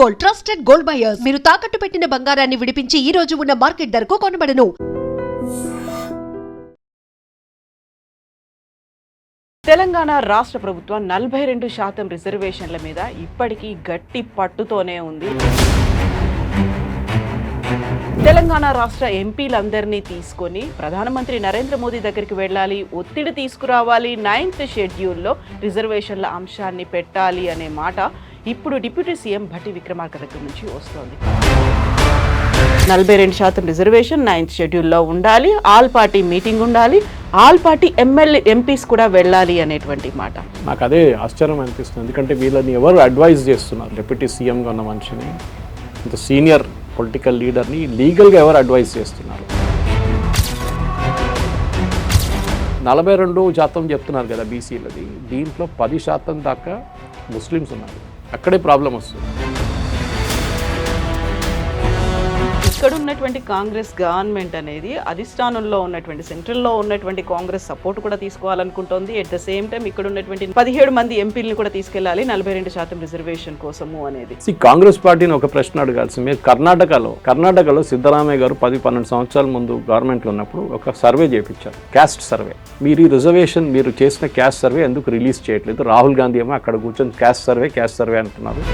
Gold, trusted gold buyers. మీరు తాకట్టు పెట్టిన బంగారాన్ని విడిపించి ఈ రోజు ఉన్న మార్కెట్ ధరకు కొనబడను. తెలంగాణ రాష్ట్ర ప్రభుత్వం 42% రిజర్వేషన్ల మీద ఇప్పటికీ గట్టి పట్టుతోనే ఉంది. తెలంగాణ రాష్ట్ర ఎంపీలందరినీ తీసుకొని ప్రధానమంత్రి నరేంద్ర మోదీ దగ్గరికి వెళ్ళాలి, ఒత్తిడి తీసుకురావాలి, 9th షెడ్యూల్లో రిజర్వేషన్ల అంశాన్ని పెట్టాలి అనే మాట ఇప్పుడు డిప్యూటీ సీఎం భట్టి విక్రమార్క దగ్గర నుంచి వస్తోంది. 42% రిజర్వేషన్ 9th షెడ్యూల్లో ఉండాలి, ఆల్ పార్టీ మీటింగ్ ఉండాలి, ఆల్ పార్టీ ఎంపీస్ కూడా వెళ్ళాలి అనేటువంటి మాట. నాకు అదే ఆశ్చర్యం అనిపిస్తుంది. ఎందుకంటే వీళ్ళని ఎవరు అడ్వైజ్ చేస్తున్నారు? డిప్యూటీ సీఎంగా ఉన్న మనిషిని, ఇంత సీనియర్ పొలిటికల్ లీడర్ని లీగల్గా ఎవరు అడ్వైజ్ చేస్తున్నారు? 42% చెప్తున్నారు కదా బీసీలది, దీంట్లో 10% దాకా ముస్లిమ్స్ ఉన్నారు. అక్కడే ప్రాబ్లం వస్తుంది. ఇక్కడ ఉన్నటువంటి కాంగ్రెస్ గవర్నమెంట్ అనేది అధిష్టానంలో ఉన్నటువంటి సెంట్రల్లో ఉన్నటువంటి కాంగ్రెస్ సపోర్ట్ కూడా తీసుకోవాలనుకుంటోంది. ఎట్ ద సేమ్ టైం ఇక్కడ ఉన్నటువంటి 17 మంది ఎంపీలను కూడా తీసుకెళ్లాలి 42% రిజర్వేషన్ కోసము అనేది. కాంగ్రెస్ పార్టీని ఒక ప్రశ్న అడగాల్సింది. మీరు కర్ణాటకలో సిద్ధరామయ్య గారు 10-12 సంవత్సరాల ముందు గవర్నమెంట్లో ఉన్నప్పుడు ఒక సర్వే చేయించారు, క్యాస్ట్ సర్వే. మీరు ఈ రిజర్వేషన్ మీరు చేసిన క్యాస్ట్ సర్వే ఎందుకు రిలీజ్ చేయట్లేదు? రాహుల్ గాంధీ ఏమో అక్కడ కూర్చొని క్యాస్ట్ సర్వే అంటున్నారు.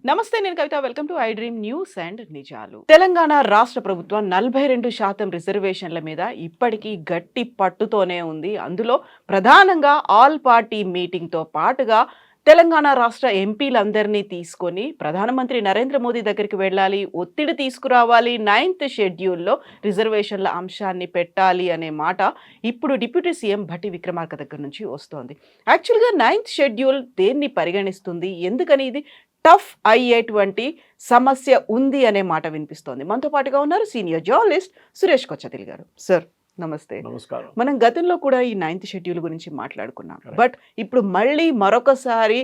నమస్తే, నేను Kavitha. Welcome to I Dream News and నిజాలు. తెలంగాణ రాష్ట్ర ప్రభుత్వం 42% రిజర్వేషన్ల మీద ఇప్పటికీ గట్టి పట్టుతోనే ఉంది. అందులో ప్రధానంగా ఆల్ పార్టీ మీటింగ్తో పాటుగా తెలంగాణ రాష్ట్ర ఎంపీలందరినీ తీసుకొని ప్రధానమంత్రి నరేంద్ర మోదీ దగ్గరికి వెళ్ళాలి, ఒత్తిడి తీసుకురావాలి, 9th షెడ్యూల్లో రిజర్వేషన్ల అంశాన్ని పెట్టాలి అనే మాట ఇప్పుడు డిప్యూటీ సీఎం భట్టి విక్రమార్క దగ్గర నుంచి వస్తోంది. యాక్చువల్గా 9th షెడ్యూల్ దేన్ని పరిగణిస్తుంది, ఎందుకని ఇది టఫ్ అయ్యేటువంటి సమస్య ఉంది అనే మాట వినిపిస్తోంది. మనతో పాటుగా ఉన్నారు సీనియర్ జర్నలిస్ట్ సురేష్ కొచ్చతిల్ గారు. సార్ నమస్తే. నమస్కారం. మనం గతంలో కూడా ఈ 9th షెడ్యూల్ గురించి మాట్లాడుకున్నాం. బట్ ఇప్పుడు మళ్ళీ మరొకసారి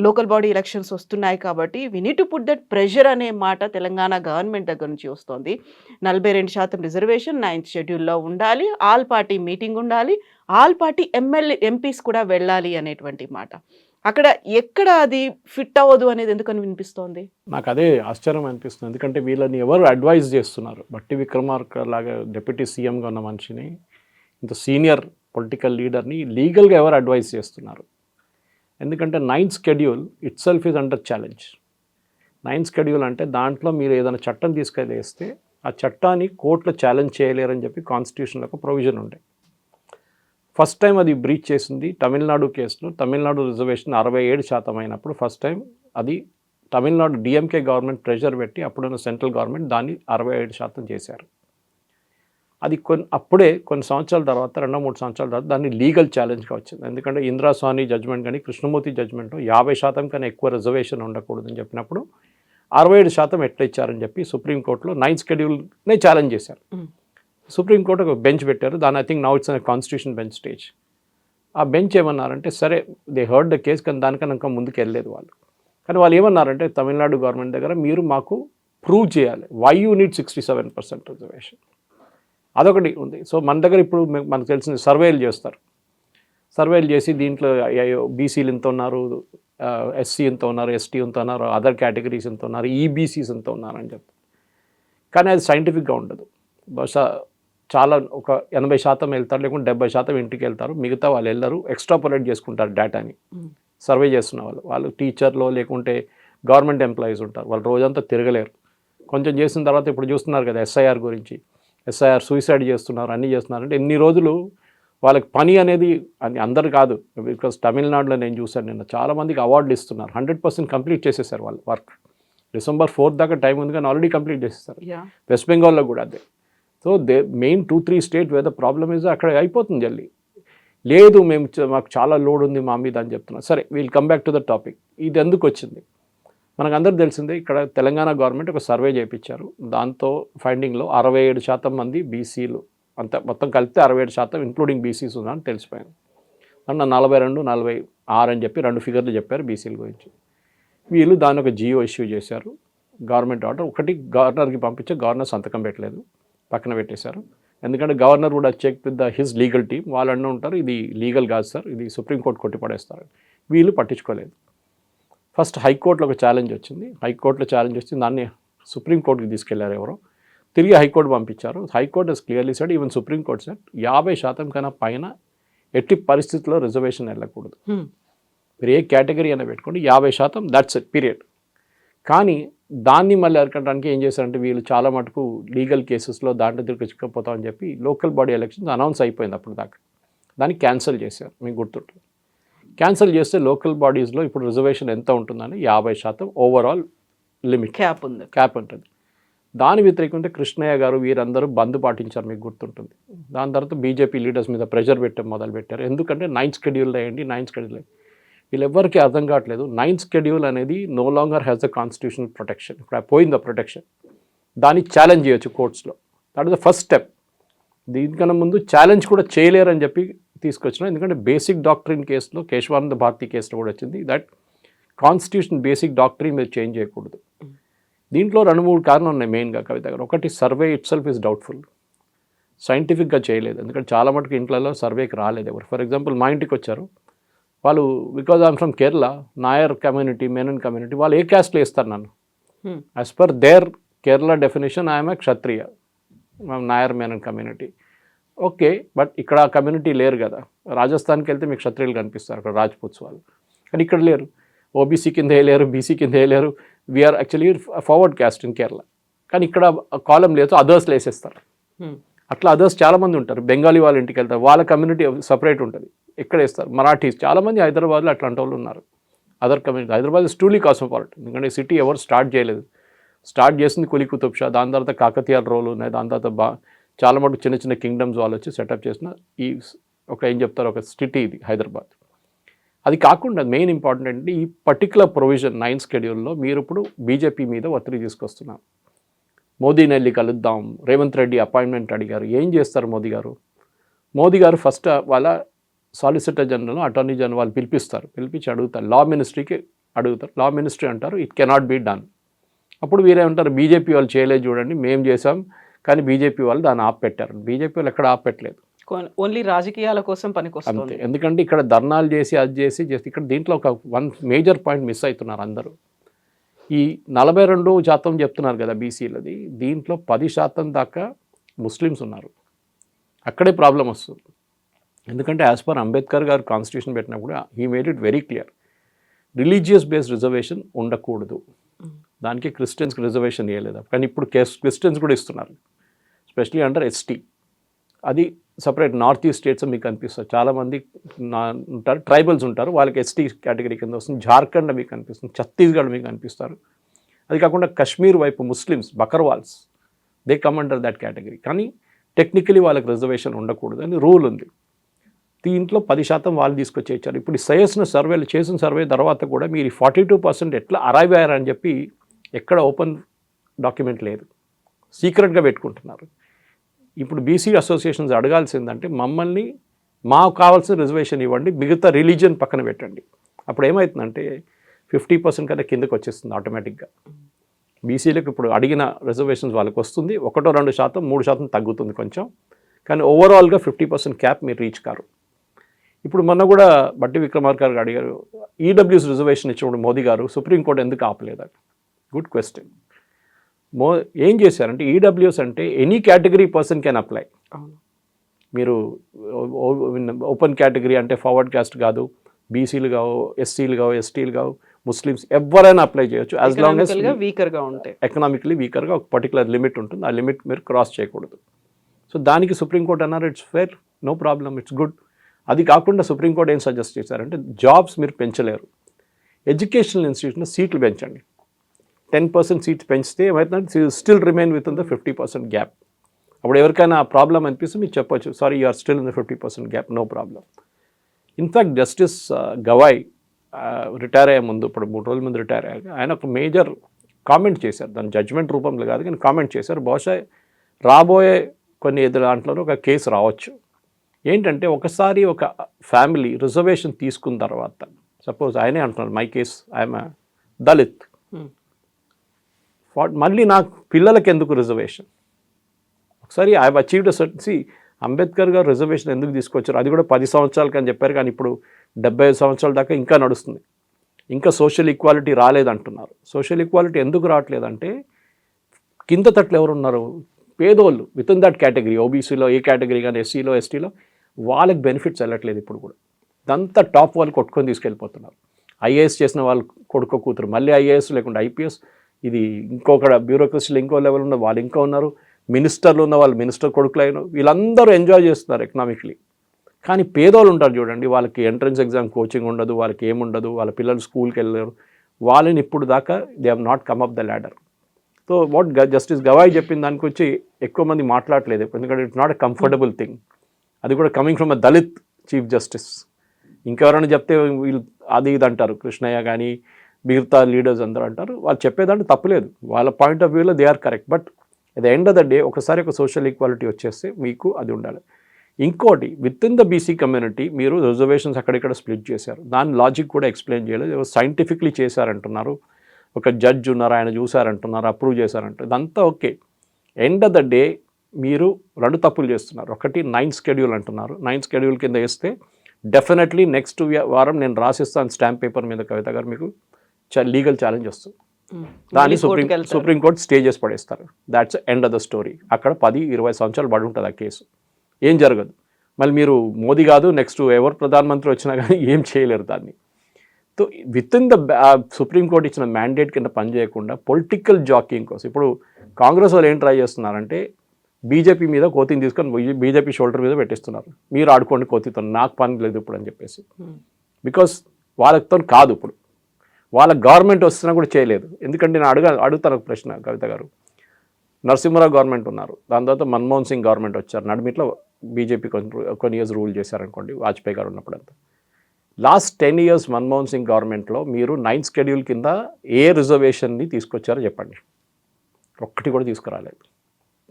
లోకల్ బాడీ ఎలక్షన్స్ వస్తున్నాయి కాబట్టి we need to put that pressure అనే మాట తెలంగాణ గవర్నమెంట్ దగ్గర నుంచి వస్తోంది. 42% రిజర్వేషన్ 9th షెడ్యూల్లో ఉండాలి, ఆల్ పార్టీ మీటింగ్ ఉండాలి, ఆల్ పార్టీ ఎంపీస్ కూడా వెళ్ళాలి అనేటువంటి మాట. అక్కడ ఎక్కడ అది ఫిట్ అవ్వదు అనేది ఎందుకని వినిపిస్తోంది? నాకు అదే ఆశ్చర్యం అనిపిస్తుంది. ఎందుకంటే వీళ్ళని ఎవరు అడ్వైజ్ చేస్తున్నారు? భట్టి విక్రమార్క లాగా డిప్యూటీ సీఎంగా ఉన్న మనిషిని, ఇంత సీనియర్ పొలిటికల్ లీడర్ని లీగల్గా ఎవరు అడ్వైజ్ చేస్తున్నారు? ఎందుకంటే 9th schedule it self is under challenge. 9th schedule అంటే దాంట్లో మీరు ఏదైనా చట్టం తీసుకెళ్ళేస్తే ఆ చట్టాన్ని కోర్టులో ఛాలెంజ్ చేయలేరని చెప్పి కాన్స్టిట్యూషన్లో ఒక ప్రొవిజన్ ఉండే. ఫస్ట్ టైం అది బ్రీచ్ చేసింది తమిళనాడు కేసులో. తమిళనాడు రిజర్వేషన్ 67% అయినప్పుడు ఫస్ట్ టైం అది తమిళనాడు డిఎంకే గవర్నమెంట్ ప్రెషర్ పెట్టి అప్పుడున్న సెంట్రల్ గవర్నమెంట్ దాన్ని 67% చేశారు. అది కొన్ని సంవత్సరాల తర్వాత 2-3 సంవత్సరాల తర్వాత దాన్ని లీగల్ ఛాలెంజ్గా వచ్చింది. ఎందుకంటే ఇందిరాస్వామి జడ్జ్మెంట్ కానీ కృష్ణమూర్తి జడ్జ్మెంట్లో 50% కన్నా ఎక్కువ రిజర్వేషన్ ఉండకూడదని చెప్పినప్పుడు 67% ఎట్లా ఇచ్చారని చెప్పి సుప్రీంకోర్టులో 9th షెడ్యూల్నే ఛాలెంజ్ చేశారు. సుప్రీంకోర్టు ఒక బెంచ్ పెట్టారు. దాని I think now it's constitution bench stage. ఆ బెంచ్ ఏమన్నారంటే, సరే దే హర్డ్ ద కేస్, కానీ దానికన్నా ఇంకా ముందుకు వెళ్ళలేదు వాళ్ళు. కానీ వాళ్ళు ఏమన్నారంటే తమిళనాడు గవర్నమెంట్ దగ్గర మీరు మాకు ప్రూవ్ చేయాలి వై యూ నీడ్ 67% రిజర్వేషన్. అదొకటి ఉంది. సో మన దగ్గర ఇప్పుడు మనకు తెలిసిన సర్వేలు చేస్తారు. సర్వేలు చేసి దీంట్లో బీసీలు ఎంత ఉన్నారు, ఎస్సీ ఎంత ఉన్నారు, ఎస్టీ ఎంత ఉన్నారు, అదర్ కేటగిరీస్ ఎంత ఉన్నారు, ఈబీసీస్ ఎంత ఉన్నారు అని చెప్తారు. కానీ అది సైంటిఫిక్గా ఉండదు. బహుశా చాలా ఒక 80% వెళ్తారు, లేకుంటే 70% ఇంటికి వెళ్తారు. మిగతా వాళ్ళు వెళ్ళరు, ఎక్స్ట్రాపోలేట్ చేసుకుంటారు డేటాని. సర్వే చేస్తున్న వాళ్ళు టీచర్లో లేకుంటే గవర్నమెంట్ ఎంప్లాయీస్ ఉంటారు. వాళ్ళు రోజంతా తిరగలేరు. కొంచెం చేసిన తర్వాత ఇప్పుడు చూస్తున్నారు కదా ఎస్ఐఆర్ గురించి, ఎస్ఐఆర్ సూసైడ్ చేస్తున్నారు, అన్నీ చేస్తున్నారు. అంటే ఎన్ని రోజులు వాళ్ళకి పని అనేది అందరు కాదు. బికాస్ తమిళనాడులో నేను చూశాను నిన్న చాలామందికి అవార్డులు ఇస్తున్నారు. 100% కంప్లీట్ చేసేసారు వాళ్ళు వర్క్. December 4th దాకా టైం ఉంది కానీ ఆల్రెడీ కంప్లీట్ చేసేసారు. వెస్ట్ బెంగాల్లో కూడా అదే. సో మెయిన్ 2-3 స్టేట్ వేద ప్రాబ్లమ్ ఇస్ అక్కడ అయిపోతుంది జల్దీ. లేదు మాకు చాలా లోడ్ ఉంది మా మీద అని చెప్తున్నారు. సరే, we'll come back to the topic. ఇది ఎందుకు వచ్చింది మనకు అందరికి తెలిసిందే. ఇక్కడ తెలంగాణ గవర్నమెంట్ ఒక సర్వే చేయించారు. దాంతో ఫైండింగ్లో 67% మంది బీసీలు, అంత మొత్తం కలిపితే 67% ఇంక్లూడింగ్ బీసీస్ ఉందని తెలిసిపోయింది. అన్న 42-46 అని చెప్పి 2 ఫిగర్లు చెప్పారు బీసీల గురించి. వీళ్ళు దాన్ని ఒక జియో ఇష్యూ చేశారు. గవర్నమెంట్ ఆర్డర్ ఒకటి గవర్నర్కి పంపించి గవర్నర్ సంతకం పెట్టలేదు. పక్కన పెట్టేశారు. ఎందుకంటే గవర్నర్ కూడా check with his legal team, వాళ్ళు అన్న ఉంటారు ఇది లీగల్ కాదు సార్, ఇది సుప్రీంకోర్టు కొట్టిపడేస్తారు. వీళ్ళు పట్టించుకోలేదు. ఫస్ట్ హైకోర్టులో ఒక ఛాలెంజ్ వచ్చింది, దాన్ని సుప్రీంకోర్టుకి తీసుకెళ్లారు ఎవరో, తిరిగి హైకోర్టు పంపించారు. High court is clearly said, even supreme court said 50% కన్నా పైన ఎట్టి పరిస్థితుల్లో రిజర్వేషన్ వెళ్ళకూడదు. మీరు ఏ కేటగిరీ అయినా పెట్టుకోండి 50%, దట్స్ ఇట్ పీరియడ్. కానీ దాన్ని మళ్ళీ అరకడానికి ఏం చేశారంటే వీళ్ళు చాలా మటుకు లీగల్ కేసెస్లో దాంట్లో తిరిగి చిక్కపోతామని చెప్పి లోకల్ బాడీ ఎలక్షన్స్ అనౌన్స్ అయిపోయింది అప్పుడు దాకా, దాన్ని క్యాన్సిల్ చేశారు. మీకు గుర్తుంటుంది, క్యాన్సిల్ చేస్తే లోకల్ బాడీస్లో ఇప్పుడు రిజర్వేషన్ ఎంత ఉంటుందని 50% ఓవరాల్ లిమిట్ క్యాప్ ఉంటుంది. దాని వ్యతిరేకంగా కృష్ణయ్య గారు వీరందరూ బంద్ పాటించారు, మీకు గుర్తుంటుంది. దాని తర్వాత బీజేపీ లీడర్స్ మీద ప్రెషర్ పెట్టడం మొదలుపెట్టారు. ఎందుకంటే 9th షెడ్యూల్ వేయండి, 9th షెడ్యూల్ వేయండి. వీళ్ళెవ్వరికీ అర్థం కావట్లేదు 9th షెడ్యూల్ అనేది no longer has the constitutional protection. ఇప్పుడు పోయింది ఆ ప్రొటెక్షన్, దాన్ని ఛాలెంజ్ చేయొచ్చు కోర్ట్స్లో. That is the first step. దీనికన్నా ముందు ఛాలెంజ్ కూడా చేయలేరని చెప్పి తీసుకొచ్చినాం. ఎందుకంటే బేసిక్ డాక్ట్రిన్ కేసులో, కేశవానంద భారతి కేసులో కూడా వచ్చింది దట్ కాన్స్టిట్యూషన్ బేసిక్ డాక్ట్రిన్ మీరు చేంజ్ చేయకూడదు. దీంట్లో 2-3 కారణాలు ఉన్నాయి మెయిన్గా కవిత గారు. ఒకటి, survey it self is doubtful, సైంటిఫిక్గా చేయలేదు. ఎందుకంటే చాలా మటుకు ఇంట్లలో సర్వేకి రాలేదు ఎవరు. ఫర్ ఎగ్జాంపుల్ మా ఇంటికి వచ్చారు వాళ్ళు, because I'm from Kerala, Nair community, Menon community, వాళ్ళు ఏ క్యాస్ట్లో వేస్తారు నన్ను as per their Kerala definition I'm a Kshatriya, Nair Menon community. Okay, but ఇక్కడ ఆ కమ్యూనిటీ లేరు కదా. రాజస్థాన్కి వెళ్తే మీకు క్షత్రియులు కనిపిస్తారు, అక్కడ రాజ్పుత్స్ వాళ్ళు, కానీ ఇక్కడ లేరు. ఓబీసీ కింద వేయలేరు, బీసీ కింద వేయలేరు. We're actually forward caste in Kerala. కానీ ఇక్కడ కాలం లేదు, అదర్స్లో వేసేస్తారు. అట్లా అదర్స్ చాలామంది ఉంటారు. బెంగాలీ వాళ్ళ ఇంటికి వెళ్తారు, వాళ్ళ కమ్యూనిటీ సపరేట్ ఉంటుంది, ఎక్కడ వేస్తారు. మరాఠీస్ చాలామంది హైదరాబాద్లో అట్లాంటి వాళ్ళు ఉన్నారు. Other community, Hyderabad is truly cosmopolitan. ఎందుకంటే సిటీ ఎవరు స్టార్ట్ చేయలేదు, స్టార్ట్ చేసింది కులీ కుతుబ్ షా, దాని తర్వాత కాకతీయాల రోలు ఉన్నాయి, దాని తర్వాత చాలా మటుకు చిన్న చిన్న కింగ్డమ్స్ వాళ్ళు వచ్చి సెటప్ చేసిన ఈ ఏం చెప్తారు, ఒక సిటీ ఇది హైదరాబాద్. అది కాకుండా మెయిన్ ఇంపార్టెంట్ అంటే ఈ పర్టికులర్ ప్రొవిజన్ 9th షెడ్యూల్లో మీరు ఇప్పుడు బీజేపీ మీద ఒత్తిడి తీసుకొస్తున్నారు. మోదీని వెళ్ళి కలుద్దాం, రేవంత్ రెడ్డి అపాయింట్మెంట్ అడిగారు. ఏం చేస్తారు మోదీ గారు ఫస్ట్ వాళ్ళ సాలిసిటర్ జనరల్, అటార్నీ జనరల్ వాళ్ళు పిలిపించి అడుగుతారు, లా మినిస్ట్రీకి అడుగుతారు. లా మినిస్ట్రీ అంటారు ఇట్ కెనాట్ బీ డన్. అప్పుడు వీరేమంటారు, బీజేపీ వాళ్ళు చేయలేదు చూడండి, మేము చేసాం, కానీ బీజేపీ వాళ్ళు దాన్ని ఆపెట్టారు. బీజేపీ వాళ్ళు ఎక్కడ ఆపెట్టలేదు, ఓన్లీ రాజకీయాల కోసం పనికొస్తుంది. ఎందుకంటే ఇక్కడ ధర్నాలు చేసి అది చేసి ఇక్కడ దీంట్లో ఒక మేజర్ పాయింట్ మిస్ అవుతున్నారు అందరూ. ఈ 42% చెప్తున్నారు కదా బీసీలది, దీంట్లో 10% దాకా ముస్లిమ్స్ ఉన్నారు. అక్కడే ప్రాబ్లం వస్తుంది. ఎందుకంటే యాజ్ పర్ అంబేద్కర్ గారు కాన్స్టిట్యూషన్ పెట్టినప్పుడు he made it very clear, religious based reservation ఉండకూడదు. దానికి క్రిస్టియన్స్కి రిజర్వేషన్ ఇవ్వలేదు, కానీ ఇప్పుడు క్రిస్టియన్స్ కూడా ఇస్తున్నారు, ఎస్పెషలీ అండర్ ఎస్టీ. అది సపరేట్ నార్త్ ఈస్ట్ స్టేట్స్ మీకు కనిపిస్తుంది. చాలామంది ఉంటారు, ట్రైబల్స్ ఉంటారు, వాళ్ళకి ఎస్టీ కేటగిరీ కింద వస్తుంది. జార్ఖండ్ మీకు కనిపిస్తుంది, ఛత్తీస్గఢ్ మీకు కనిపిస్తారు. అది కాకుండా కాశ్మీర్ వైపు Muslims, Bakarwals, they come under that category. కానీ టెక్నికలీ వాళ్ళకి రిజర్వేషన్ ఉండకూడదు అని రూల్ ఉంది. దీంట్లో 10% వాళ్ళు తీసుకొచ్చి ఇచ్చారు. ఇప్పుడు చేసిన సర్వే తర్వాత కూడా మీరు 42% ఎట్లా అరైవ్ అయ్యారని చెప్పి ఎక్కడ ఓపెన్ డాక్యుమెంట్ లేదు, సీక్రెట్గా పెట్టుకుంటున్నారు. ఇప్పుడు బీసీ అసోసియేషన్స్ అడగాల్సిందంటే మమ్మల్ని మాకు కావాల్సిన రిజర్వేషన్ ఇవ్వండి, మిగతా రిలీజియన్ పక్కన పెట్టండి. అప్పుడు ఏమవుతుందంటే 50% కన్నా కిందకి వచ్చేస్తుంది ఆటోమేటిక్గా. బీసీలకు ఇప్పుడు అడిగిన రిజర్వేషన్స్ వాళ్ళకి వస్తుంది, 1-2%, 3% తగ్గుతుంది కొంచెం, కానీ ఓవరాల్గా 50% క్యాప్ మీరు రీచ్ కారు. ఇప్పుడు మొన్న కూడా బట్టి విక్రమార్క గారు అడిగారు, ఈడబ్ల్యూఎస్ రిజర్వేషన్ ఇచ్చినప్పుడు మోదీ గారు సుప్రీంకోర్టు ఎందుకు ఆపలేదని. Good question. ఏం చేశారంటే ఈడబ్ల్యూఎస్ అంటే any category person can apply. మీరు ఓపెన్ కేటగిరీ అంటే ఫార్వర్డ్ కాస్ట్ కాదు, బీసీలు కావు, ఎస్సీలు కావు, ఎస్టీలు కావు, ముస్లిమ్స్ ఎవరైనా అప్లై చేయొచ్చు, యాజ్ లాంగ్ యాజ్ వీకర్గా ఉంటాయి. ఎకనామికలీ వీకర్గా ఒక పర్టికులర్ లిమిట్ ఉంటుంది, ఆ లిమిట్ మీరు క్రాస్ చేయకూడదు. సో దానికి సుప్రీంకోర్టు అన్నారు it's fair, no problem, it's good. అది కాకుండా సుప్రీంకోర్టు ఏం సజెస్ట్ చేశారంటే జాబ్స్ మీరు పెంచలేరు, ఎడ్యుకేషనల్ ఇన్స్టిట్యూషన్లో సీట్లు పెంచండి. 10% సీట్స్ పెంచితే ఏమవుతుందంటే still remain within the 50% gap. అప్పుడు ఎవరికైనా ప్రాబ్లం అనిపిస్తే మీరు చెప్పొచ్చు, సారీ యూ ఆర్ స్టిల్ ఇన్ the 50% gap, no problem. In fact justice Gavai retire అయ్యే ముందు, ఇప్పుడు 3 రోజుల ముందు రిటైర్ అయ్యాక ఆయన ఒక మేజర్ కామెంట్ చేశారు, దాని జడ్జ్మెంట్ రూపంలో కాదు కానీ కామెంట్ చేశారు. బహుశా రాబోయే కొన్ని దాంట్లో ఒక కేసు రావచ్చు. ఏంటంటే ఒకసారి ఒక ఫ్యామిలీ రిజర్వేషన్ తీసుకున్న తర్వాత, సపోజ్ ఆయనే అంటున్నారు మై కేస్ ఐఎమ్ దళిత్, మళ్ళీ నాకు పిల్లలకి ఎందుకు రిజర్వేషన్? ఒకసారి I have achieved see Ambedkar garu reservation ఎందుకు తీసుకొచ్చారు, అది కూడా 10 సంవత్సరాలకి అని చెప్పారు, కానీ ఇప్పుడు 75 సంవత్సరాల దాకా ఇంకా నడుస్తుంది. ఇంకా సోషల్ ఈక్వాలిటీ రాలేదంటున్నారు. సోషల్ ఈక్వాలిటీ ఎందుకు రావట్లేదంటే కింద తట్లు ఎవరున్నారు, పేదోళ్ళు విత్ ఇన్ దట్ కేటగిరీ, ఓబీసీలో ఏ కేటగిరీ కానీ ఎస్సీలో ఎస్టీలో వాళ్ళకి బెనిఫిట్స్ వెళ్ళట్లేదు ఇప్పుడు కూడా. ఇదంతా టాప్ వాళ్ళు కొట్టుకొని తీసుకెళ్ళిపోతున్నారు. ఐఏఎస్ చేసిన వాళ్ళు కొడుకో కూతురు మళ్ళీ ఐఏఎస్ లేకుండా ఐపీఎస్, ఇది ఇంకొక బ్యూరోక్రసీలో ఇంకో లెవెల్ ఉన్న వాళ్ళు ఇంకా ఉన్నారు, మినిస్టర్లు ఉన్న వాళ్ళు మినిస్టర్ కొడుకులు అయిన వీళ్ళందరూ ఎంజాయ్ చేస్తున్నారు ఎకనామిక్లీ. కానీ పేదోళ్ళు ఉంటారు చూడండి, వాళ్ళకి ఎంట్రన్స్ ఎగ్జామ్ కోచింగ్ ఉండదు, వాళ్ళకి ఏముండదు, వాళ్ళ పిల్లలు స్కూల్కి వెళ్ళారు, వాళ్ళని ఇప్పుడు దాకా they have not come up the ladder. So what justice Gavai చెప్పిన దానికి వచ్చి ఎక్కువ మంది మాట్లాడలేదు, ఎందుకంటే it's not a comfortable thing. అది కూడా coming from a Dalit chief justice. ఇంకెవరైనా చెప్తే వీళ్ళు అది ఇది అంటారు, కృష్ణయ్య కానీ మిగతా లీడర్స్ అందరూ అంటారు, వాళ్ళు చెప్పేదంటే తప్పులేదు, వాళ్ళ పాయింట్ ఆఫ్ వ్యూలో they are correct. But at the end of the day ఒకసారి ఒక సోషల్ ఈక్వాలిటీ వచ్చేస్తే మీకు అది ఉండాలి. ఇంకోటి within the BC community మీరు రిజర్వేషన్స్ అక్కడిక్కడ స్ప్లిట్ చేశారు, దాని లాజిక్ కూడా ఎక్స్ప్లెయిన్ చేయలేదు, సైంటిఫిక్లీ చేశారంటున్నారు, ఒక జడ్జ్ ఉన్నారు ఆయన చూసారంటున్నారు, అప్రూవ్ చేశారంటారు, ఇదంతా okay. End of the day మీరు 2 తప్పులు చేస్తున్నారు. ఒకటి 9th షెడ్యూల్ అంటున్నారు, 9th షెడ్యూల్ కింద వేస్తే డెఫినెట్లీ నెక్స్ట్ వారం నేను రాసిస్తాను స్టాంప్ పేపర్ మీద కవిత గారు, మీకు లీగల్ ఛాలెంజ్ వస్తుంది, దాన్ని సుప్రీంకోర్టు స్టేజెస్ పడేస్తారు. That's end of the story. అక్కడ 10-20 సంవత్సరాలు పడి ఉంటుంది ఆ కేసు, ఏం జరగదు. మళ్ళీ మీరు మోదీ కాదు నెక్స్ట్ ఎవరు ప్రధానమంత్రి వచ్చినా కానీ ఏం చేయలేరు దాన్ని. So with in the supreme court ఇచ్చిన మ్యాండేట్ కింద పనిచేయకుండా పొలిటికల్ జాకింగ్ కోసం ఇప్పుడు కాంగ్రెస్ వాళ్ళు ఏం ట్రై చేస్తున్నారంటే బీజేపీ మీద కోతిని తీసుకొని బీజేపీ షోల్డర్ మీద పెట్టిస్తున్నారు, మీరు ఆడుకోండి కోతితో, నాకు పని లేదు ఇప్పుడు అని చెప్పేసి. బికాస్ వాళ్ళతో కాదు, ఇప్పుడు వాళ్ళ గవర్నమెంట్ వస్తున్నా కూడా చేయలేదు. ఎందుకంటే నేను అడుగుతాను ఒక ప్రశ్న కవిత గారు, నరసింహరావు గవర్నమెంట్ ఉన్నారు, దాని తర్వాత మన్మోహన్ సింగ్ గవర్నమెంట్ వచ్చారు, నడిమిట్లో బీజేపీ కొన్ని ఇయర్స్ రూల్ చేశారనుకోండి వాజ్పేయి గారు ఉన్నప్పుడు అంతా. లాస్ట్ 10 years మన్మోహన్ సింగ్ గవర్నమెంట్లో మీరు 9th షెడ్యూల్ కింద ఏ రిజర్వేషన్ని తీసుకొచ్చారో చెప్పండి, ఒక్కటి కూడా తీసుకురాలేదు.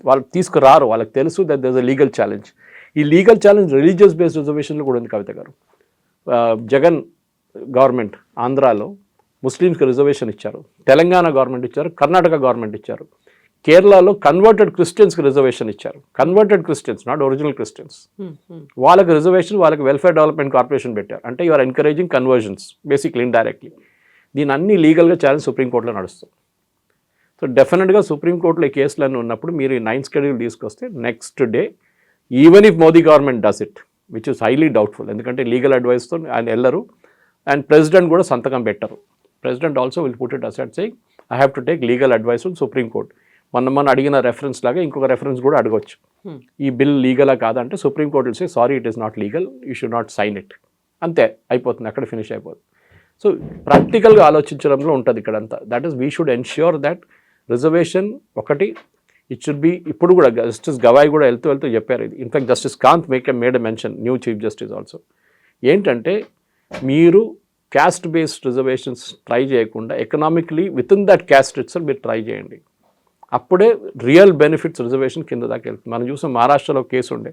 వాళ్ళు తీసుకురారు, వాళ్ళకి తెలుసు that there is a legal challenge. ఈ లీగల్ ఛాలెంజ్ రిలీజియస్ బేస్డ్ రిజర్వేషన్లో కూడా ఉంది కవిత గారు. జగన్ గవర్నమెంట్ ఆంధ్రాలో ముస్లిమ్స్కి రిజర్వేషన్ ఇచ్చారు, తెలంగాణ గవర్నమెంట్ ఇచ్చారు, కర్ణాటక గవర్నమెంట్ ఇచ్చారు, కేరళలో కన్వర్టెడ్ క్రిస్టియన్స్కి రిజర్వేషన్ ఇచ్చారు. Converted Christians, not original Christians, వాళ్ళకి రిజర్వేషన్, వాళ్ళకి వెల్ఫేర్ డెవలప్మెంట్ కార్పొరేషన్ పెట్టారు. అంటే you are encouraging conversions basically indirectly. దీని అన్ని లీగల్గా ఛాలెంజ్ సుప్రీంకోర్టులో నడుస్తుంది. సో డెఫినెట్గా సుప్రీంకోర్టులో ఈ కేసులన్నీ ఉన్నప్పుడు మీరు ఈ 9th షెడ్యూల్ తీసుకొస్తే next day even if Modi government does it, which is highly doubtful, ఎందుకంటే లీగల్ అడ్వైస్తో ఆయన వెళ్ళరు అండ్ ప్రెసిడెంట్ కూడా సంతకం పెట్టరు. President also will put it aside saying I have to take legal advice from supreme court. మొన్న అడిగిన reference లాగా ఇంకొక రెఫరెన్స్ కూడా అడగవచ్చు, ఈ బిల్ లీగలా కాదంటే supreme court will say sorry it is not legal, you should not sign it, అంతే అయిపోతుంది, అక్కడ ఫినిష్ అయిపోతుంది. సో ప్రాక్టికల్గా ఆలోచించడంలో ఉంటుంది ఇక్కడంతా. That is we should ensure that reservation ఒకటి ఇట్ షుడ్ బి. ఇప్పుడు కూడా జస్టిస్ గవాయ్ కూడా వెళ్తూ చెప్పారు ఇది. In fact justice Kant made a mention, new chief justice also, ఏంటంటే మీరు క్యాస్ట్ బేస్డ్ రిజర్వేషన్స్ ట్రై చేయకుండా economically within that caste itself మీరు ట్రై చేయండి, అప్పుడే రియల్ బెనిఫిట్స్ రిజర్వేషన్ కింద దాకా వెళ్తుంది. మనం చూసాం మహారాష్ట్రలో కేసు ఉండే,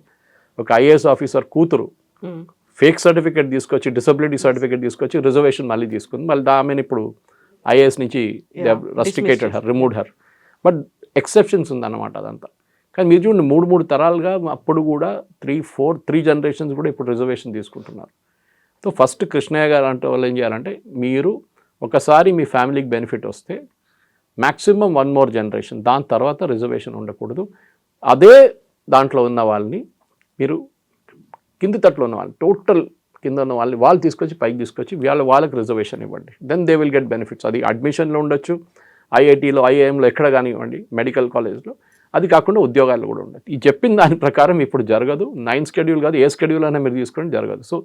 ఒక ఐఏఎస్ ఆఫీసర్ కూతురు ఫేక్ సర్టిఫికేట్ తీసుకొచ్చి, డిసబిలిటీ సర్టిఫికేట్ తీసుకొచ్చి రిజర్వేషన్ మళ్ళీ తీసుకుంది, మళ్ళీ ఆమెను ఇప్పుడు ఐఏఎస్ నుంచి rusticated her, removed her. But exceptions ఉందన్నమాట అదంతా. కానీ మీరు చూడండి 3 తరాలుగా అప్పుడు కూడా 3 generations కూడా ఇప్పుడు రిజర్వేషన్ తీసుకుంటున్నారు. సో ఫస్ట్ కృష్ణయ్య గారు అంటే వాళ్ళు ఏం చేయాలంటే, మీరు ఒకసారి మీ ఫ్యామిలీకి బెనిఫిట్ వస్తే మ్యాక్సిమం 1 more generation, దాని తర్వాత రిజర్వేషన్ ఉండకూడదు. అదే దాంట్లో ఉన్న వాళ్ళని మీరు కింది తట్లో ఉన్న వాళ్ళని, టోటల్ కింద ఉన్న వాళ్ళు తీసుకొచ్చి పైకి తీసుకొచ్చి వాళ్ళకి రిజర్వేషన్ ఇవ్వండి, then they will get benefits. అది అడ్మిషన్లో ఉండొచ్చు, ఐఐటీలో ఐఐఎంలో ఎక్కడ కానివ్వండి, మెడికల్ కాలేజ్లో, అది కాకుండా ఉద్యోగాల్లో కూడా ఉండదు. ఈ చెప్పిన దాని ప్రకారం ఇప్పుడు జరగదు. 9th షెడ్యూల్ కాదు, ఏ షెడ్యూల్ అయినా మీరు తీసుకొని జరగదు. సో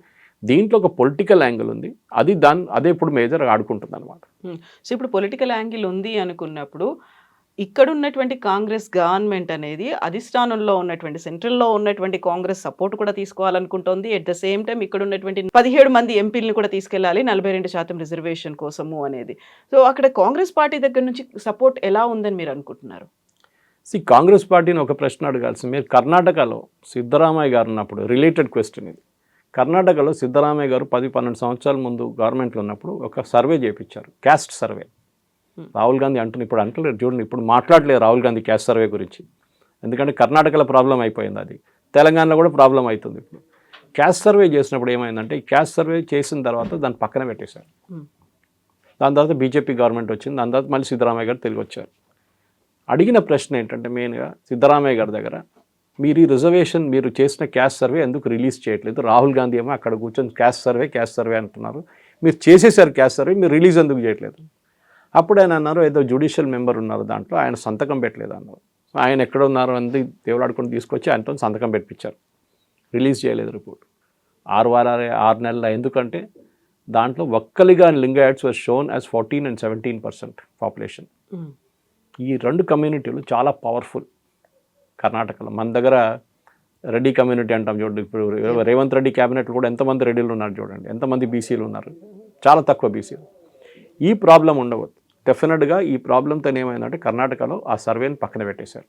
దీంట్లో ఒక పొలిటికల్ యాంగిల్ ఉంది, అదే ఇప్పుడు మేజర్ ఆడుకుంటుంది అనమాట. సో ఇప్పుడు పొలిటికల్ యాంగిల్ ఉంది అనుకున్నప్పుడు ఇక్కడ ఉన్నటువంటి కాంగ్రెస్ గవర్నమెంట్ అనేది అధిష్టానంలో ఉన్నటువంటి సెంట్రల్లో ఉన్నటువంటి కాంగ్రెస్ సపోర్ట్ కూడా తీసుకోవాలనుకుంటోంది. ఎట్ ద సేమ్ టైం ఇక్కడ ఉన్నటువంటి 17 మంది ఎంపీలను కూడా తీసుకెళ్లాలి 42% రిజర్వేషన్ కోసము అనేది. సో అక్కడ కాంగ్రెస్ పార్టీ దగ్గర నుంచి సపోర్ట్ ఎలా ఉందని మీరు అనుకుంటున్నారు? కాంగ్రెస్ పార్టీని ఒక ప్రశ్న అడగాల్సింది. మీరు కర్ణాటకలో సిద్ధరామయ్య గారు ఉన్నప్పుడు, రిలేటెడ్ క్వశ్చన్ ఇది, కర్ణాటకలో సిద్ధరామయ్య గారు 10-12 సంవత్సరాల ముందు గవర్నమెంట్లో ఉన్నప్పుడు ఒక సర్వే చేయించారు, క్యాస్ట్ సర్వే. రాహుల్ గాంధీ ఇప్పుడు అంటలేరు చూడండి, ఇప్పుడు మాట్లాడలేదు రాహుల్ గాంధీ క్యాస్ట్ సర్వే గురించి. ఎందుకంటే కర్ణాటకలో ప్రాబ్లం అయిపోయింది, అది తెలంగాణలో కూడా ప్రాబ్లం అవుతుంది. ఇప్పుడు క్యాస్ట్ సర్వే చేసినప్పుడు ఏమైందంటే, ఈ క్యాస్ట్ సర్వే చేసిన తర్వాత దాన్ని పక్కన పెట్టేశారు. దాని తర్వాత బీజేపీ గవర్నమెంట్ వచ్చింది, దాని తర్వాత మళ్ళీ సిద్ధరామయ్య గారు తిరిగి వచ్చారు. అడిగిన ప్రశ్న ఏంటంటే మెయిన్గా సిద్ధరామయ్య గారి దగ్గర, మీరు ఈ రిజర్వేషన్ మీరు చేసిన క్యాస్ట్ సర్వే ఎందుకు రిలీజ్ చేయట్లేదు? రాహుల్ గాంధీ ఏమో అక్కడ కూర్చొని క్యాస్ట్ సర్వే అంటున్నారు, మీరు చేసేసారు క్యాస్ట్ సర్వే, మీరు రిలీజ్ ఎందుకు చేయట్లేదు? అప్పుడు ఆయన అన్నారు, ఏదో జ్యుడిషియల్ మెంబర్ ఉన్నారు దాంట్లో, ఆయన సంతకం పెట్టలేదు అన్నారు. ఆయన ఎక్కడ ఉన్నారు అని దేవులాడుకొని తీసుకొచ్చి ఆయనతో సంతకం పెట్టించారు, రిలీజ్ చేయలేదు రిపోర్ట్. 6 నెలల. ఎందుకంటే దాంట్లో ఒక్కలిగా లింగాయట్స్ వర్ షోన్ యాజ్ 14 and 17% పాపులేషన్. ఈ 2 కమ్యూనిటీలు చాలా పవర్ఫుల్ కర్ణాటకలో. మన దగ్గర రెడ్డి కమ్యూనిటీ అంటాం చూడండి, ఇప్పుడు రేవంత్ రెడ్డి క్యాబినెట్లో కూడా ఎంతమంది రెడ్డిలు ఉన్నారు చూడండి, ఎంతమంది బీసీలు ఉన్నారు, చాలా తక్కువ బీసీలు. ఈ ప్రాబ్లం ఉండవద్దు. డెఫినెట్గా ఈ ప్రాబ్లంతో ఏమైందంటే కర్ణాటకలో ఆ సర్వేని పక్కన పెట్టేశారు.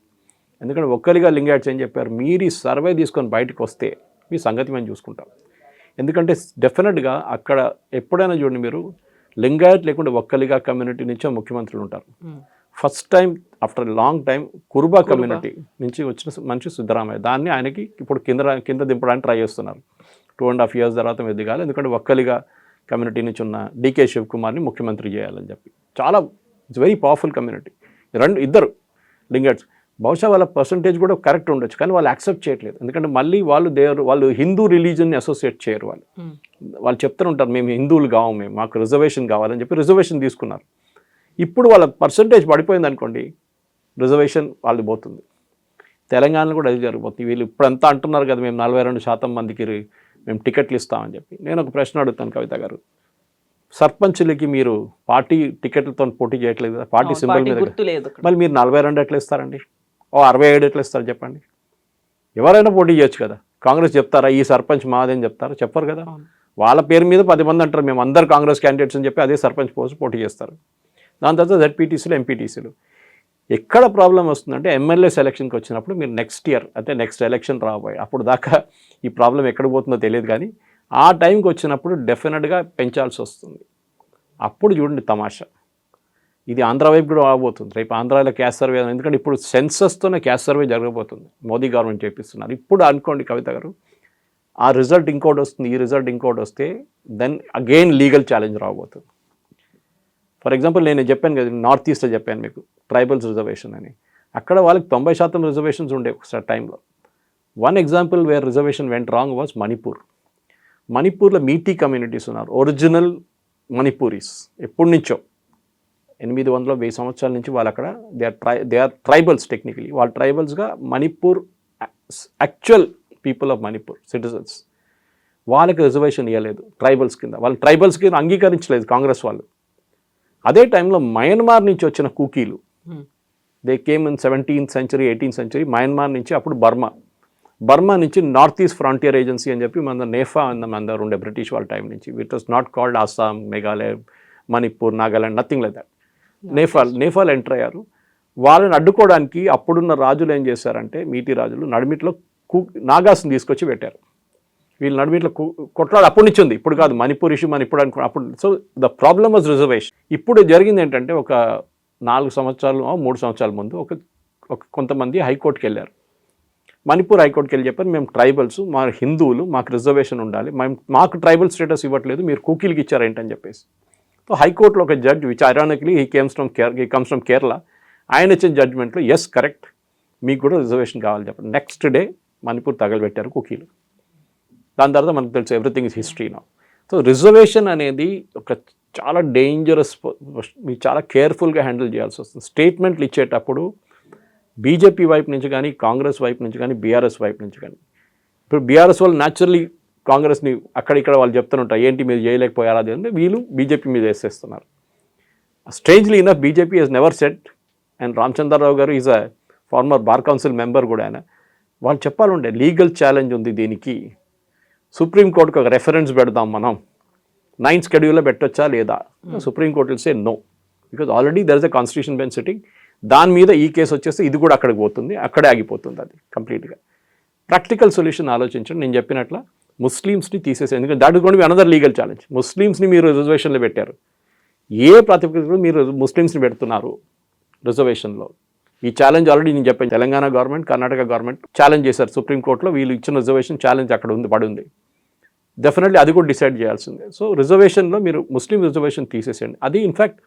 ఎందుకంటే ఒక్కరిగా లింగాయట్స్ ఏం చెప్పారు, మీరు ఈ సర్వే తీసుకొని బయటకు వస్తే మీ సంగతి మేము చూసుకుంటాం. ఎందుకంటే డెఫినెట్గా అక్కడ ఎప్పుడైనా చూడండి, మీరు లింగాయట్ లేకుండా ఒక్కలిగా కమ్యూనిటీ నుంచే ముఖ్యమంత్రులు ఉంటారు. First time after long time Kuruba community నుంచి వచ్చిన మనిషి సిద్ధరామయ్య. దాన్ని ఆయనకి ఇప్పుడు కింద దింపడానికి ట్రై చేస్తున్నారు. 2.5 years తర్వాత మీరు దిగాలి, ఎందుకంటే ఒక్కలిగా కమ్యూనిటీ నుంచి ఉన్న డీకే శివకుమార్ని ముఖ్యమంత్రి చేయాలని చెప్పి. చాలా ఇట్స్ వెరీ పవర్ఫుల్ కమ్యూనిటీ. ఇద్దరు లింగాయట్స్. బహుశా వాళ్ళ పర్సంటేజ్ కూడా కరెక్ట్ ఉండొచ్చు, కానీ వాళ్ళు యాక్సెప్ట్ చేయట్లేదు. ఎందుకంటే మళ్ళీ వాళ్ళు హిందూ రిలీజన్ని అసోసియేట్ చేయరు. వాళ్ళు చెప్తూ ఉంటారు, మేము హిందువులు కావు, మాకు రిజర్వేషన్ కావాలని చెప్పి రిజర్వేషన్ తీసుకున్నారు. ఇప్పుడు వాళ్ళ పర్సంటేజ్ పడిపోయింది అనుకోండి, రిజర్వేషన్ వాళ్ళు పోతుంది. తెలంగాణలో కూడా అది జరుగుతుంది. వీళ్ళు ఇప్పుడు అంతా అంటున్నారు కదా, మేము 42% మందికి మేము టికెట్లు ఇస్తామని చెప్పి. నేను ఒక ప్రశ్న అడుగుతాను కవిత గారు, సర్పంచ్లకి మీరు పార్టీ టికెట్లతో పోటీ చేయట్లేదు కదా, పార్టీ సింబల్ మీద, మళ్ళీ మీరు 42 ఎట్లా ఇస్తారండి? 67 ఎట్లా ఇస్తారు చెప్పండి? ఎవరైనా పోటీ చేయొచ్చు కదా. కాంగ్రెస్ చెప్తారా ఈ సర్పంచ్ మాదేని చెప్తారా? చెప్పరు కదా. వాళ్ళ పేరు మీద 10 మంది అంటారు మేము అందరు కాంగ్రెస్ క్యాండిడేట్స్ అని చెప్పి అదే సర్పంచ్ పోస్ట్ పోటీ చేస్తారు. దాని తర్వాత జెడ్పీటీసీలు, ఎంపీటీసీలు. ఎక్కడ ప్రాబ్లం వస్తుందంటే ఎమ్మెల్యే సెలక్షన్కి వచ్చినప్పుడు మీరు నెక్స్ట్ ఇయర్ అంటే నెక్స్ట్ ఎలక్షన్ రాబోయే అప్పుడు దాకా ఈ ప్రాబ్లం ఎక్కడ పోతుందో తెలియదు, కానీ ఆ టైంకి వచ్చినప్పుడు డెఫినెట్గా పెంచాల్సి వస్తుంది. అప్పుడు చూడండి తమాషా. ఇది ఆంధ్ర వైపు కూడా రాబోతుంది. రేపు ఆంధ్రాలో క్యాస్ట్ సర్వే, ఎందుకంటే ఇప్పుడు సెన్సస్తోనే క్యాస్ట్ సర్వే జరగబోతుంది, మోదీ గవర్నమెంట్ చేపిస్తున్నారు. ఇప్పుడు అనుకోండి కవిత గారు, ఆ రిజల్ట్ ఇంకోటి వస్తుంది, ఈ రిజల్ట్ ఇంకోటి వస్తే దెన్ అగైన్ లీగల్ ఛాలెంజ్ రాబోతుంది. ఫర్ ఎగ్జాంపుల్ నేను చెప్పాను కదా, నార్త్ ఈస్ట్లో చెప్పాను మీకు ట్రైబల్స్ రిజర్వేషన్ అని. అక్కడ వాళ్ళకి 90% రిజర్వేషన్స్ ఉండే ఒకసారి టైంలో. One example wear reservation went wrong was Manipur. మణిపూర్లో మీటీ కమ్యూనిటీస్ ఉన్నారు, ఒరిజినల్ మణిపూరీస్. ఎప్పటి నుంచో 800-1000 సంవత్సరాల నుంచి వాళ్ళు అక్కడ దే ఆర్ ట్రైబల్స్. టెక్నికలీ వాళ్ళు ట్రైబల్స్గా Manipur actual people of Manipur citizens. వాళ్ళకి రిజర్వేషన్ ఇవ్వలేదు ట్రైబల్స్ కింద, వాళ్ళు ట్రైబల్స్ కింద అంగీకరించలేదు కాంగ్రెస్ వాళ్ళు. అదే టైంలో మయన్మార్ నుంచి వచ్చిన కూకీలు, they came in 17th century 18th century. Myanmar నుంచి అప్పుడు బర్మా నుంచి నార్త్ ఈస్ట్ ఫ్రాంటియర్ ఏజెన్సీ అని చెప్పి మన నేఫా మన దగ్గర ఉండే బ్రిటిష్ వాళ్ళ టైం నుంచి. It was not called Assam, Meghalaya, Manipur, Nagaland, nothing like that. Nepal enter అయ్యారు. వాళ్ళని అడ్డుకోవడానికి అప్పుడున్న రాజులు ఏం చేశారంటే, మీటి రాజులు నడిమిట్లో నాగాస్ని తీసుకొచ్చి పెట్టారు. వీళ్ళు నడిమిట్లో కొట్లాడు అప్పటి నుంచి ఉంది, ఇప్పుడు కాదు. మణిపూర్ ఇష్యూ మనం ఇప్పుడు అనుకున్నాం అప్పుడు. So the problem was reservation. ఇప్పుడు జరిగింది ఏంటంటే, ఒక 3 సంవత్సరాల ముందు కొంతమంది హైకోర్టుకి వెళ్ళారు. మణిపూర్ హైకోర్టుకి వెళ్ళి చెప్పారు, మేము ట్రైబల్స్, మా హిందువులు, మాకు రిజర్వేషన్ ఉండాలి, మాకు ట్రైబల్ స్టేటస్ ఇవ్వట్లేదు, మీరు కూకీలకి ఇచ్చారేంటని చెప్పేసి. సో హైకోర్టులో ఒక judge, which ironically he comes from Kerala, ఆయన ఇచ్చిన జడ్జ్మెంట్లో ఎస్ కరెక్ట్, మీకు కూడా రిజర్వేషన్ కావాలి చెప్పండి. నెక్స్ట్ డే మణిపూర్ తగలబెట్టారు కూకీలు. దాని తర్వాత మనకు తెలుసు everything is history now. So reservation అనేది ఒక చాలా డేంజరస్, మీరు చాలా కేర్ఫుల్గా హ్యాండిల్ చేయాల్సి వస్తుంది. స్టేట్మెంట్లు ఇచ్చేటప్పుడు బీజేపీ వైపు నుంచి కానీ, కాంగ్రెస్ వైపు నుంచి కానీ, బీఆర్ఎస్ వైపు నుంచి కానీ. ఇప్పుడు బీఆర్ఎస్ వాళ్ళు న్యాచురల్లీ కాంగ్రెస్ని అక్కడిక్కడ వాళ్ళు చెప్తుంటారు, ఏంటి మీరు చేయలేకపోయారా అది అంటే, వీళ్ళు బీజేపీ మీద వేసేస్తున్నారు. Strangely enough BJP has never set, and Ramachandra Rao గారు is a farmer bar council member కూడా ఆయన. వాళ్ళు చెప్పాలంటే లీగల్ ఛాలెంజ్ ఉంది దీనికి, సుప్రీంకోర్టుకి ఒక రెఫరెన్స్ పెడదాం మనం, 9th schedule పెట్టొచ్చా లేదా. Supreme court will say no, because already there is a constitution bench sitting. దాని మీద ఈ కేసు వచ్చేస్తే ఇది కూడా అక్కడికి పోతుంది, అక్కడే ఆగిపోతుంది అది కంప్లీట్గా. ప్రాక్టికల్ సొల్యూషన్ ఆలోచించండి. నేను చెప్పినట్ల ముస్లిమ్స్ని తీసేసి, ఎందుకంటే that is going to be another legal challenge. ముస్లిమ్స్ని మీరు రిజర్వేషన్లో పెట్టారు, ఏ ప్రాతిపదికన మీరు ముస్లిమ్స్ని పెడుతున్నారు రిజర్వేషన్లో? ఈ ఛాలెంజ్ ఆల్రెడీ నేను చెప్పాను, Telangana government, Karnataka government challenge చేశారు సుప్రీంకోర్టులో. వీళ్ళు ఇచ్చిన రిజర్వేషన్ ఛాలెంజ్ అక్కడ ఉంది, పడుంది. డెఫినెట్లీ అది కూడా డిసైడ్ చేయాల్సిందే. సో రిజర్వేషన్లో మీరు ముస్లిం రిజర్వేషన్ తీసేసేయండి. అది ఇన్ఫ్యాక్ట్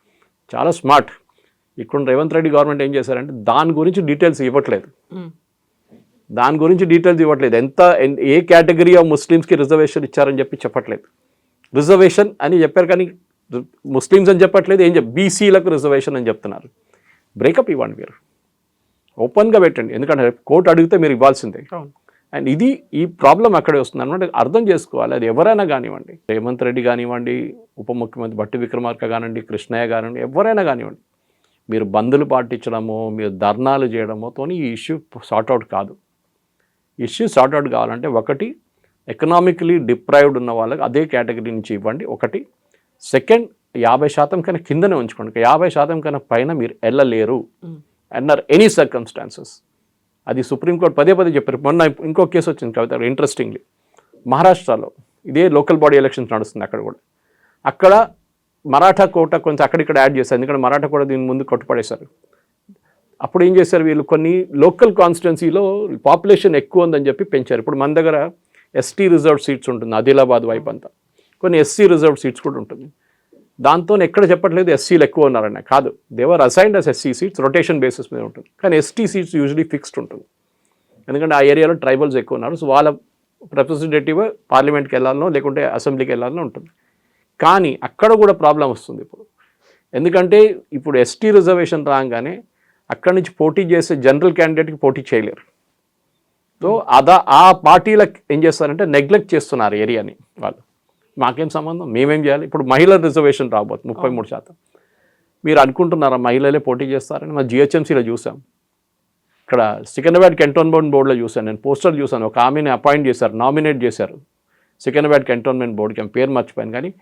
చాలా స్మార్ట్. ఇక్కడ రేవంత్ రెడ్డి గవర్నమెంట్ ఏం చేశారంటే దాని గురించి డీటెయిల్స్ ఇవ్వట్లేదు. ఎంత ఏ కేటగిరీ ఆఫ్ ముస్లిమ్స్కి రిజర్వేషన్ ఇచ్చారని చెప్పట్లేదు. రిజర్వేషన్ అని చెప్పారు కానీ ముస్లిమ్స్ అని చెప్పట్లేదు. బీసీలకు రిజర్వేషన్ అని చెప్తున్నారు. బ్రేకప్ ఇవ్వండి, మీరు ఓపెన్గా పెట్టండి. ఎందుకంటే కోర్టు అడిగితే మీరు ఇవ్వాల్సిందే. అండ్ ఇది ఈ ప్రాబ్లం అక్కడే వస్తుంది అనమాట. అర్థం చేసుకోవాలి. అది ఎవరైనా కానివ్వండి, రేవంత్ రెడ్డి కానివ్వండి, ఉప ముఖ్యమంత్రి బట్టి విక్రమార్క కానివ్వండి, కృష్ణయ్య కానివ్వండి, ఎవరైనా కానివ్వండి, మీరు బంధులు పాటించడమో మీరు ధర్నాలు చేయడమోతో ఈ ఇష్యూ సార్ట్అవుట్ కాదు. ఇష్యూ సార్ట్అవుట్ కావాలంటే ఒకటి, ఎకనామికలీ డిప్రైవ్డ్ ఉన్న వాళ్ళకి అదే కేటగిరీ నుంచి ఇవ్వండి ఒకటి. సెకండ్, 50% కన్నా కిందనే ఉంచుకోండి. 50% కన్నా పైన మీరు వెళ్ళలేరు అండర్ ఎనీ సర్కమ్స్టాన్సెస్. అది సుప్రీంకోర్టు పదే చెప్పారు. మొన్న ఇంకో కేసు వచ్చింది కవిత, ఇంట్రెస్టింగ్లీ మహారాష్ట్రలో ఇదే లోకల్ బాడీ ఎలక్షన్స్ నడుస్తుంది. అక్కడ కూడా అక్కడ మరాఠా కోట కొంచెం అక్కడిక్కడ యాడ్ చేశారు. ఎందుకంటే మరాఠా కూడా దీని ముందు కొట్టుపడేశారు. అప్పుడు ఏం చేశారు వీళ్ళు, కొన్ని లోకల్ కాన్స్టిట్యున్సీలో పాపులేషన్ ఎక్కువ ఉందని చెప్పి పెంచారు. ఇప్పుడు మన దగ్గర ఎస్టీ రిజర్వ్డ్ సీట్స్ ఉంటుంది ఆదిలాబాద్ వైపు అంతా, కొన్ని ఎస్సీ రిజర్వ్డ్ సీట్స్ కూడా ఉంటుంది. దాంతో ఎక్కడ చెప్పట్లేదు ఎస్సీలు ఎక్కువ ఉన్నారని, కాదు, దేవర్ అసైన్డ్ అస్ ఎస్సీ సీట్స్, రొటేషన్ బేసిస్ మీద ఉంటుంది. కానీ ఎస్టీ సీట్స్ యూజువలీ ఫిక్స్డ్ ఉంటుంది. ఎందుకంటే ఆ ఏరియాలో ట్రైబల్స్ ఎక్కువ ఉన్నారు. సో వాళ్ళ రిప్రజెంటేటివ్ పార్లమెంట్కి వెళ్ళాలనో లేకుంటే అసెంబ్లీకి వెళ్ళాలనో ఉంటుంది. కానీ అక్కడ కూడా ప్రాబ్లం వస్తుంది ఇప్పుడు. ఎందుకంటే ఇప్పుడు ఎస్టీ రిజర్వేషన్ రాగానే అక్కడి నుంచి పోటీ చేసే జనరల్ క్యాండిడేట్కి పోటీ చేయలేరు. సో ఆ పార్టీలకు ఏం చేస్తారంటే నెగ్లెక్ట్ చేస్తున్నారు ఏరియాని. వాళ్ళు మాకేం సంబంధం, మేమేం చేయాలి. ఇప్పుడు మహిళల రిజర్వేషన్ రాబోతుంది 33%. మీరు అనుకుంటున్నారా మహిళలే పోటీ చేస్తారని? మా జిహెచ్ఎంసీలో చూసాం. ఇక్కడ సికింద్రాబాద్ కంటోన్మెంట్ బోర్డులో చూశాను నేను, పోస్టర్ చూశాను. ఒక ఆమెని అపాయింట్ చేశారు, నామినేట్ చేశారు సికింద్రాబాద్ కంటోన్మెంట్ బోర్డుకి. ఆమె పేరు మర్చిపోయాను, కానీ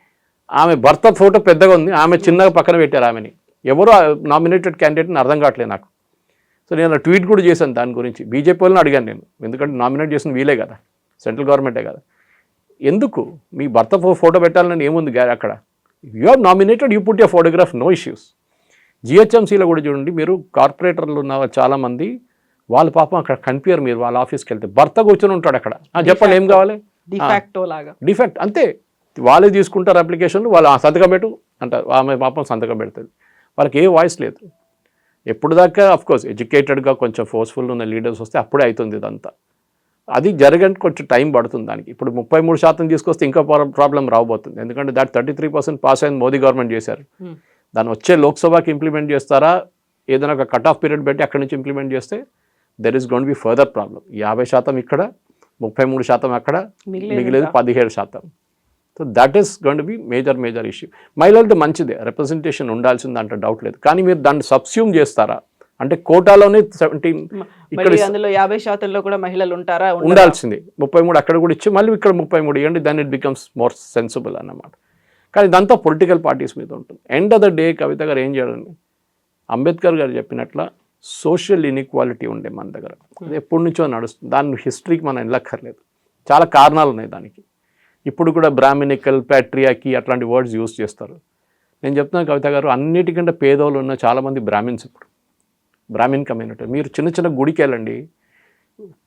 ఆమె భర్త ఫోటో పెద్దగా ఉంది, ఆమె చిన్నగా పక్కన పెట్టారు ఆమెని. ఎవరు నామినేటెడ్ క్యాండిడేట్ని అర్థం కావట్లేదు నాకు. సో నేను ట్వీట్ కూడా చేశాను దాని గురించి. బీజేపీ వాళ్ళని అడిగాను నేను, ఎందుకంటే నామినేట్ చేసిన వీలే కదా, సెంట్రల్ గవర్నమెంటే కదా. ఎందుకు మీ భర్త ఫోటో పెట్టాలని ఏముంది అక్కడ? You are nominated, you put your photograph, no issues. జిహెచ్ఎంసీలో కూడా చూడండి, మీరు కార్పొరేటర్లు ఉన్న చాలామంది వాళ్ళ పాపం అక్కడ కనిపించారు. మీరు వాళ్ళ ఆఫీస్కి వెళ్తే భర్త కూర్చొని ఉంటాడు అక్కడ. చెప్పండి ఏం కావాలి? డిఫాక్ట్ అంతే. వాళ్ళే తీసుకుంటారు అప్లికేషన్లు, వాళ్ళు సంతకం పెట్టు అంటారు, ఆమె పాపం సంతకం పెడుతుంది. వాళ్ళకి ఏ వాయిస్ లేదు. ఎప్పుడు దాకా అఫ్కోర్స్ ఎడ్యుకేటెడ్గా కొంచెం ఫోర్స్ఫుల్ ఉన్న లీడర్స్ వస్తే అప్పుడే అవుతుంది ఇదంతా. అది జరగడానికి కొంచెం టైం పడుతుంది దానికి. ఇప్పుడు 33% తీసుకొస్తే ఇంకా ప్రాబ్లం రాబోతుంది. ఎందుకంటే 33% పాస్ అయింది మోదీ గవర్నమెంట్ చేశారు. దాన్ని వచ్చే లోక్సభకి ఇంప్లిమెంట్ చేస్తారా, ఏదైనా ఒక కట్ ఆఫ్ పీరియడ్ పెట్టి అక్కడి నుంచి ఇంప్లిమెంట్ చేస్తే there is gonna be further problem. 50% ఇక్కడ, 33% అక్కడ, మిగిలేదు 17%. So that is going to be major issue. మహిళలతో మంచిదే, రిప్రజెంటేషన్ ఉండాల్సింది అంటే డౌట్ లేదు. కానీ మీరు దాన్ని సబ్స్యూమ్ చేస్తారా అంటే కోటాలోనే 17 ఇక్కడ అందులో 50% కూడా మహిళలు ఉంటారా? ఉండాల్సింది. 33 అక్కడ కూడా ఇచ్చి మళ్ళీ ఇక్కడ 33 ఇవ్వండి, దాన్ని ఇట్ బికమ్స్ మోర్ సెన్సిబుల్ అన్నమాట. కానీ ఇదంతా పొలిటికల్ పార్టీస్ మీద ఉంటుంది. ఎండ్ ఆఫ్ ద డే కవిత గారు ఏం చేయాలండి, అంబేద్కర్ గారు చెప్పినట్ల సోషల్ ఇన్ఈక్వాలిటీ ఉండే మన దగ్గర, అది ఎప్పటి నుంచో నడుస్తుంది. దాని హిస్టరీకి మనం వెళ్ళక్కర్లేదు, చాలా కారణాలు ఉన్నాయి దానికి. ఇప్పుడు కూడా బ్రాహ్మినికల్, ప్యాట్రియాకి అట్లాంటి వర్డ్స్ యూజ్ చేస్తారు. నేను చెప్తున్నాను కవిత గారు, అన్నిటికంటే పేదోళ్ళు ఉన్న చాలామంది బ్రాహ్మిన్స్. ఇప్పుడు బ్రాహ్మిన్ కమ్యూనిటీ, మీరు చిన్న గుడికి వెళ్ళండి,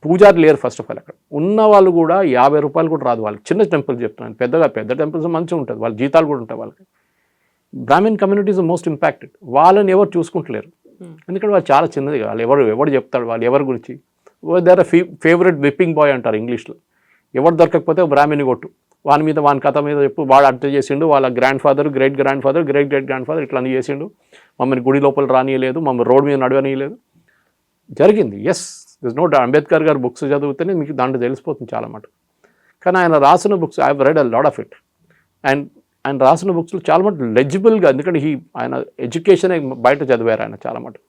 పూజారి లేరు ఫస్ట్ ఆఫ్ ఆల్. అక్కడ ఉన్న వాళ్ళు కూడా 50 రూపాయలు కూడా రాదు వాళ్ళకి. చిన్న టెంపుల్ చెప్తున్నాను, పెద్ద టెంపుల్స్ మంచిగా ఉంటుంది, వాళ్ళ జీతాలు కూడా ఉంటాయి వాళ్ళకి. Brahmin community is the most impacted. వాళ్ళని ఎవరు చూసుకుంటలేరు, ఎందుకంటే వాళ్ళు చాలా చిన్నది. వాళ్ళు ఎవరు చెప్తాడు వాళ్ళు ఎవరి గురించి? దేర్ ఫేవరెట్ విప్పింగ్ బాయ్ అంటారు ఇంగ్లీష్లో. ఎవరు దొరకకపోతే బ్రాహ్మిని కొట్టు, వాని మీద వాని కథ మీద చెప్పు, వాడు అట్లా చేసిండు, వాళ్ళ grand father, great grand father ఇట్లా అని చేసిండు, మమ్మల్ని గుడి లోపల రానియలేదు, మమ్మల్ని రోడ్ మీద నడవనీయలేదు. జరిగింది. Yes, this no doubt. Ambedkar garu books చదివితేనే మీకు దాంట్లో తెలిసిపోతుంది చాలా మటుకు. కానీ ఆయన రాసిన books, I have read a lot of it. And ఆయన రాసిన బుక్స్లో చాలా మటు లెజిబుల్గా, ఎందుకంటే ఆయన ఎడ్యుకేషన్ బయట చదివారు ఆయన చాలా మటు.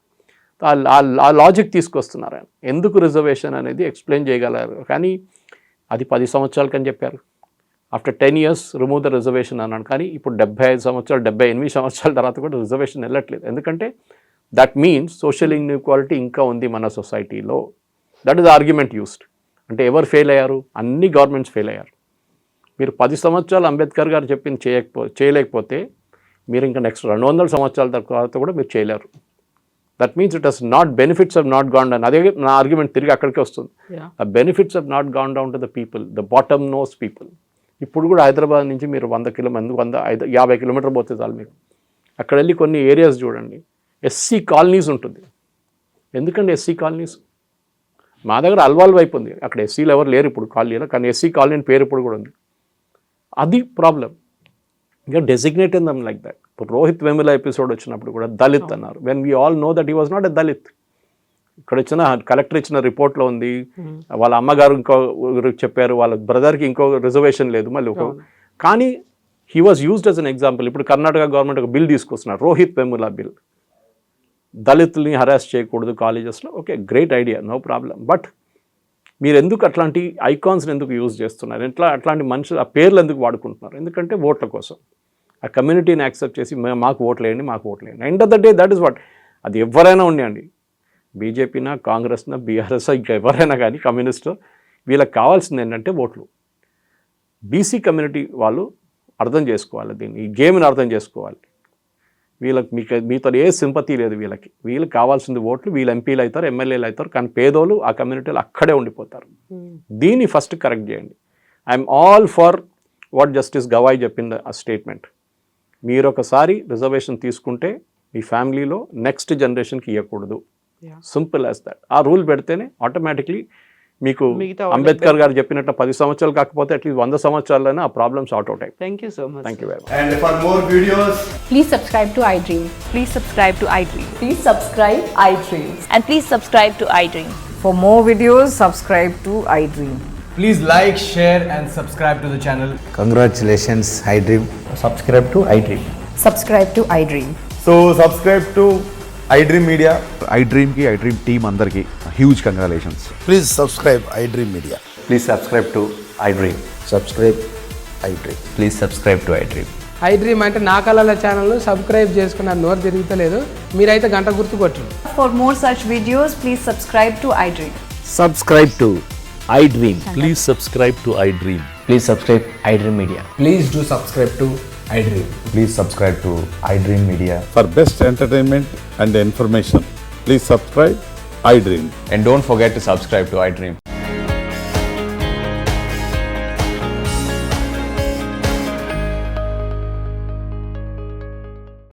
ఆ లాజిక్ తీసుకొస్తున్నారు ఆయన. ఎందుకు రిజర్వేషన్ అనేది ఎక్స్ప్లెయిన్ చేయగలరు. కానీ అది 10 సంవత్సరాలకి అని చెప్పారు. After 10 years remove the reservation అన్నాడు. కానీ ఇప్పుడు 75 సంవత్సరాలు, 78 సంవత్సరాల తర్వాత కూడా రిజర్వేషన్ వెళ్ళట్లేదు. ఎందుకంటే దట్ మీన్స్ సోషల్ ఇన్ఈక్వాలిటీ ఇంకా ఉంది మన సొసైటీలో. That is argument used. అంటే ఎవరు ఫెయిల్ అయ్యారు? అన్ని గవర్నమెంట్స్ ఫెయిల్ అయ్యారు. మీరు 10 సంవత్సరాలు అంబేద్కర్ గారు చెప్పింది చేయలేకపోతే మీరు ఇంకా నెక్స్ట్ 200 సంవత్సరాల తర్వాత కూడా మీరు చేయలేరు. That means it has not benefits of not gone down. అదే నా ఆర్గ్యుమెంట్ తిరిగి అక్కడికే వస్తుంది. ఆ benefits of not gone down to the people, the bottom most people. ఇప్పుడు కూడా హైదరాబాద్ నుంచి మీరు 50 కిలోమీటర్ పోతే చాలు మీకు. అక్కడ వెళ్ళి కొన్ని ఏరియాస్ చూడండి, ఎస్సీ కాలనీస్ ఉంటుంది. ఎందుకండి ఎస్సీ కాలనీస్? మా దగ్గర అల్వాల్ వైపు ఉంది, అక్కడ ఎస్సీలు ఎవరు లేరు ఇప్పుడు కాలనీలో, కానీ ఎస్సీ కాలనీ అని పేరు ఇప్పుడు కూడా ఉంది. అది ప్రాబ్లం. ఇంకా డెసిగ్నేటెడ్ దమ్ లైక్ దట్. ఇప్పుడు రోహిత్ వెముల ఎపిసోడ్ వచ్చినప్పుడు కూడా దళిత్ అన్నారు. When we all know that he was not a Dalit. ఇక్కడ వచ్చిన కలెక్టర్ ఇచ్చిన రిపోర్ట్లో ఉంది, వాళ్ళ అమ్మగారు ఇంకో చెప్పారు, వాళ్ళ బ్రదర్కి ఇంకో రిజర్వేషన్ లేదు మళ్ళీ కానీ he was used as an example. ఇప్పుడు కర్ణాటక గవర్నమెంట్ ఒక బిల్ తీసుకొస్తున్నారు, రోహిత్ వెముల బిల్. దళితుల్ని హరాస్ చేయకూడదు కాలేజెస్లో. Okay, great idea, no problem. But మీరు ఎందుకు అట్లాంటి ఐకాన్స్ని ఎందుకు యూజ్ చేస్తున్నారు? అట్లాంటి మనుషులు ఆ పేర్లు ఎందుకు వాడుకుంటున్నారు? ఎందుకంటే ఓట్ల కోసం. ఆ కమ్యూనిటీని యాక్సెప్ట్ చేసి మాకు ఓట్లు వేయండి, మాకు ఓట్లు వేయండి. End of the day that is what. అది ఎవరైనా ఉండండి, బీజేపీనా, కాంగ్రెస్నా, బీఆర్ఎస్, ఇంకా ఎవరైనా కానీ కమ్యూనిస్టు, వీళ్ళకి కావాల్సింది ఏంటంటే ఓట్లు. బీసీ కమ్యూనిటీ వాళ్ళు అర్థం చేసుకోవాలి దీన్ని, ఈ గేమ్ని అర్థం చేసుకోవాలి. వీళ్ళకి మీతో ఏ సింపతి లేదు. వీళ్ళకి కావాల్సింది ఓట్లు. వీళ్ళు ఎంపీలు అవుతారు, ఎమ్మెల్యేలు అవుతారు, కానీ పేదోళ్ళు ఆ కమ్యూనిటీలో అక్కడే ఉండిపోతారు. దీన్ని ఫస్ట్ కరెక్ట్ చేయండి. I'm all for what justice Gavai చెప్పింది ఆ స్టేట్మెంట్. మీరు ఒకసారి రిజర్వేషన్ తీసుకుంటే మీ ఫ్యామిలీలో నెక్స్ట్ జనరేషన్కి ఇవ్వకూడదు. Simple as that. ఆ రూల్ పెడితేనే ఆటోమేటిక్లీ మీకు అంబేద్కర్ గారు చెప్పినట్టు 10 సంవత్సరాలు కాకపోతే అట్లీస్ట్ 100 సంవత్సరాలైనా ఆ ప్రాబ్లమ్స్ సార్ట్ అవుట్ అవుతాయి. Thank you so much. Thank you very much. And for more videos, Please subscribe to iDream. Please subscribe to iDream. Please subscribe iDream. And please subscribe to iDream. For more videos, subscribe to iDream. please like, share and subscribe to the channel. Congratulations, iDream. Subscribe to iDream. Subscribe to iDream. So subscribe to iDream Media. iDream की iDream team अंदर की huge congratulations. Please subscribe iDream Media. Please subscribe to iDream. Subscribe iDream. Please subscribe to iDream. iDream అంటే నా కళల ఛానల్ను subscribe చేసుకున్న నోరు తిరుగుతలేదు, మీరైతే గంట గుర్తు కొట్టండి. For more such videos, please subscribe to iDream. Subscribe to iDream. Please subscribe to iDream. Please subscribe iDream Media. Please do subscribe to iDream. Please subscribe to iDream Media. For best entertainment and information, please subscribe iDream. And don't forget to subscribe to iDream.